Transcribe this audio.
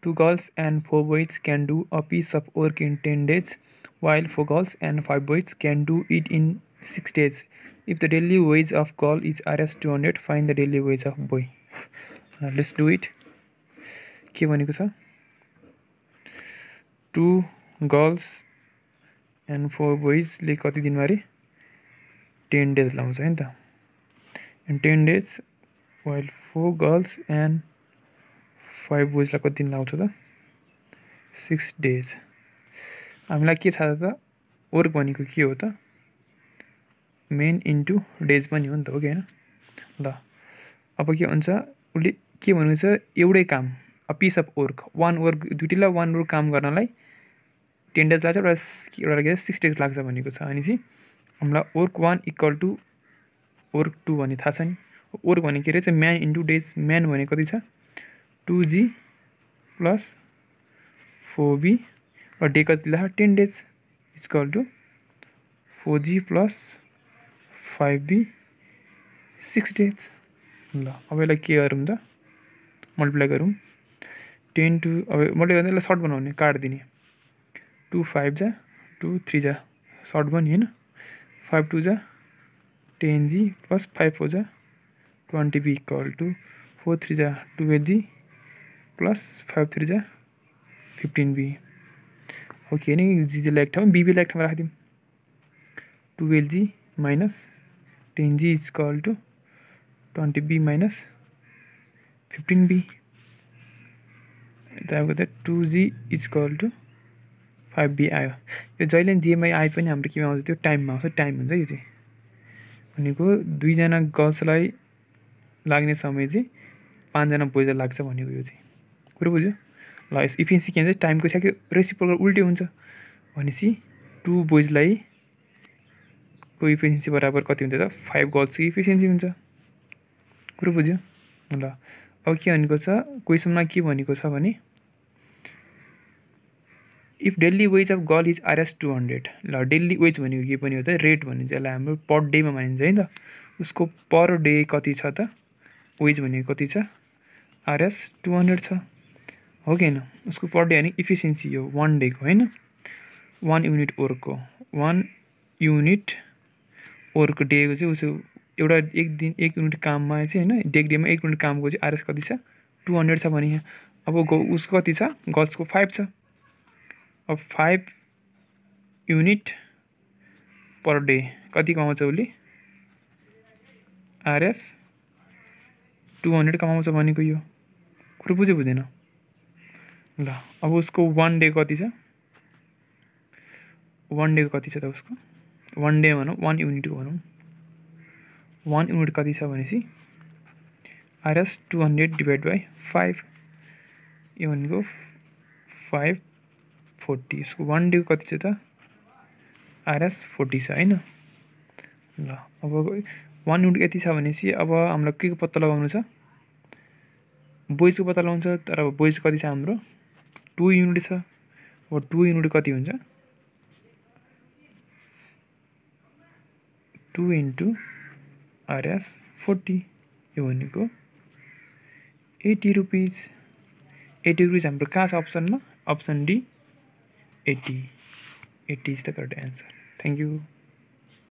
2 girls and 4 boys can do a piece of work in 10 days, while 4 girls and 5 boys can do it in 6 days. If the daily wage of girl is Rs 200, find the daily wage of boy. Let's do it. के भनेको छ 2 girls and 4 boys ले कति दिन मारे 10 days लाउँछ हैन त. And 10 days while 4 girls and 5 boys ला कति दिन लाउँछ त 6 days. हामीलाई के थाहा छ त वर्क भनेको के हो त मेन इन्टु डेज पनि हो नि त हो कि हैन. ल अब के हुन्छ उले के भनेको छ एउटै काम a piece of work one work दुईटैलाई वान वर्क काम गर्नलाई 10 days लाग्छ र एउटा के 6 days लाग्छ भनेको छ. अनि चाहिँ हामीलाई वर्क 1 इक्वल टु वर्क 2 भन्ने थाहा छ नि. वर्क भनेको के रहेछ म्यान इन्टु डेज. म्यान भनेको कति छ 2g प्लस 4b र डे कति लेख 10 days equal to 4g plus 5b 6 days. ल अब यसलाई के गरौँ त मल्टिप्लाई गरौँ 10 टु अब मल्टिप्लाई गर्दा यसलाई सर्ट बनाउने काट्दिने 2 5 जा 2 3 जा सर्ट भयो नि हैन. 5 2 जा 10g प्लस 5 4 जा 20b इक्वल टु 4 3 जा 12g प्लस 5 3 जा 15b. ओके नि जी लाई एक ठाउँमा बीबी लाई एक ठाउँमा राखिदिउँ 12g minus 10g is equal to 20b minus 15b. यता 2g is equal to 5b आयो. यो जहिले जिएमआई आए पनि हाम्रो केमा आउँछ त्यो टाइममा आउँछ. टाइम हुन्छ यो चाहिँ भनेको दुईजना गर्ल्सलाई लाग्ने समय चाहिँ 5 जना बोइजलाई लाग्छ भनेको यो चाहिँ कुरो बुझ्यो. ल यस इफिसिएन्सी के भन्छ टाइमको ठ्याक्कै रेसिप्रोकल उल्टै हुन्छ भनेपछि 2 बोइजलाई को इफिसिएन्सी बराबर कति हुन्छ त 5 गर्ल्सको इफिसिएन्सी हुन्छ. कुरो बुझ्यो. ल अब के भनेको छ क्वेसनमा के भनेको छ भने if daily wage of girl is Rs 200. ल डेली वेज भनेको के पनि हो त रेट भनिन्छ. यसलाई हाम्रो पर डेमा मानिन्छ है त. उसको पर डे कति छ त वेज भनेको कति छ Rs 200 छ हो कि हैन. उसको पर डे भने इफिसिएन्सी हो 1 डेको हैन 1 युनिट वर्कको 1 युनिट वर्क डेको चाहिँ उसो एउटा एक दिन 1 युनिट काममा चाहिँ हैन डेमा 1 युनिट कामको चाहिँ Rs कति छ 200 छ भने अब उसको कति छ गर्ल्सको 5 छ. अब 5 युनिट पर डे कति कमाउँछ उसले Rs 200 कमाउँछ भनेको यो कुरो बुझ्यो बुझ्दैन. ल अब उसको 1 डे कति छ 1 डे कति छ त उसको 1 डे भनौँ 1 युनिटको भनौँ 1 युनिट कति छ भनेपछि Rs 200 डिभाइड बाई 5 यो भनेको 540. यसको 1 डे कति छ त Rs 40 छ हैन. ल अब 1 युनिट यति छ भनेपछि अब हामीलाई के को पत्ता लगाउनु छ बोइजको पत्ता लगाउँछ. तर अब बोइज कति छ हाम्रो 2 युनिट छ. अब 2 युनिट कति हुन्छ 2 इन्टु Rs 40 यो भनेको 80 रुपिज. 80 रुपिज हाम्रो कहाँ छ अप्सनमा option D 80 is the correct answer. Thank you.